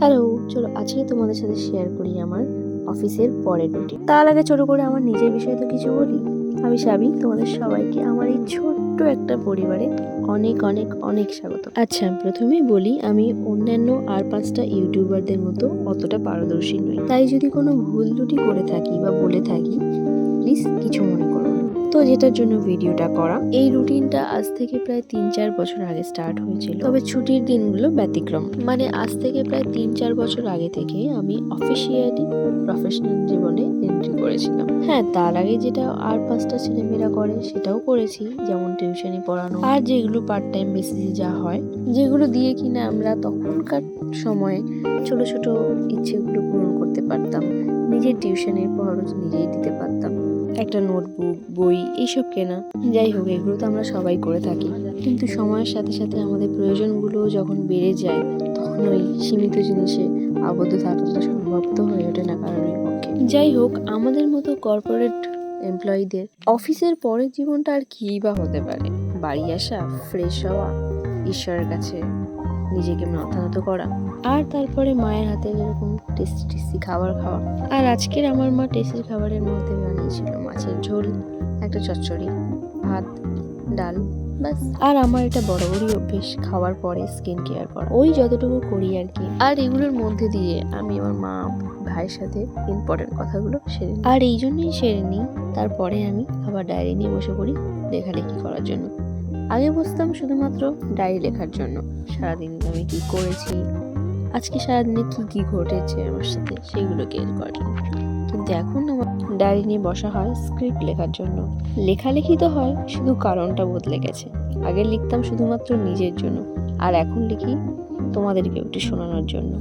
Hello, চলো আজকে তোমাদের সাথে শেয়ার করি আমার অফিসের পরের রুটিন। তার আগে ছোট করে আমার নিজের বিষয়ে তো কিছু বলি। আমি সাবি, তোমাদের সবাইকে আমার এই ছোট্ট একটা পরিবারে অনেক অনেক অনেক স্বাগত। আচ্ছা, প্রথমেই বলি আমি অন্যান্য আর 5টা ইউটিউবারদের মতো অতটা পারদর্শী নই, তাই যদি কোনো ভুল ত্রুটি করে থাকি বা বলে থাকি প্লিজ কিছু মনে করো না। তো যেটার জন্য ভিডিওটা করা, এই রুটিনটা আজ থেকে প্রায় 3-4 বছর আগে স্টার্ট হয়েছিল, তবে ছুটির দিনগুলো ব্যতিক্রম। মানে আজ থেকে প্রায় 3-4 বছর আগে থেকে আমি অফিসিয়ালি প্রফেশনাল জীবনে এন্ট্রি করেছিলাম। হ্যাঁ, তার আগে যেটা আর 5টা ছেলেমেয়েরা করে সেটাও করেছি, যেমন টিউশনি পড়ানো আর যেগুলো পার্ট টাইম বেসিসে যা হয়, যেগুলো দিয়ে কিনা আমরা তখনকার সময়ে ছোট ছোট ইচ্ছেগুলো পূরণ করতে পারতাম। নিজের টিউশনের খরচ নিজেই দিতে পারতাম, একটা নোটবুক, বই এইসব কেনা। যাই হোক, এগুলো তো আমরা সবাই করে থাকি, কিন্তু সময়ের সাথে সাথে আমাদের প্রয়োজনগুলো যখন বেড়ে যায় তখন ওই সীমিত জিনিসে আবদ্ধ থাকাটা সম্ভব তো হয়ে ওঠে না কারোরই পক্ষে। যাই হোক, আমাদের মতো কর্পোরেট এমপ্লয়িদের অফিসের পরের জীবনটা আর কী বা হতে পারে? বাড়ি আসা, ফ্রেশ হওয়া, ঈশ্বরের কাছে নিজেকে মাথা নত করা, আর তারপরে মায়ের হাতে এরকম টেস্টি টেস্টি খাবার খাওয়া। আর আজকের আমার মা টেস্টি খাবারের মধ্যে বানিয়েছিল মাছের ঝোল, একটা চচ্চড়ি, ভাত, ডাল, ব্যাস। আর আমার এটা বরাবরই অভ্যেস খাওয়ার পরে স্কিন কেয়ার করা, ওই যতটুকু করি আর কি। আর এগুলোর মধ্যে দিয়ে আমি আমার মা ভাইয়ের সাথে ইম্পর্টেন্ট কথাগুলো সেরে নিই। আর এই জন্যই সেরে নিই, তারপরে আমি আবার ডায়েরি নিয়ে বসে পড়ি লেখালেখি করার জন্য। আগে বসতাম শুধুমাত্র ডায়েরি লেখার জন্য, সারাদিন আমি কি করেছি, আজকে সারাদিনে কি কি ঘটেছে আমার সাথে সেগুলোকে করার জন্য। কিন্তু এখন আমার ডায়েরি নিয়ে বসা হয় স্ক্রিপ্ট লেখার জন্য। লেখালেখি তো হয়, শুধু কারণটা বদলে গেছে। আগে লিখতাম শুধুমাত্র নিজের জন্য, আর এখন লিখি তোমাদেরকে একটু শোনানোর জন্য।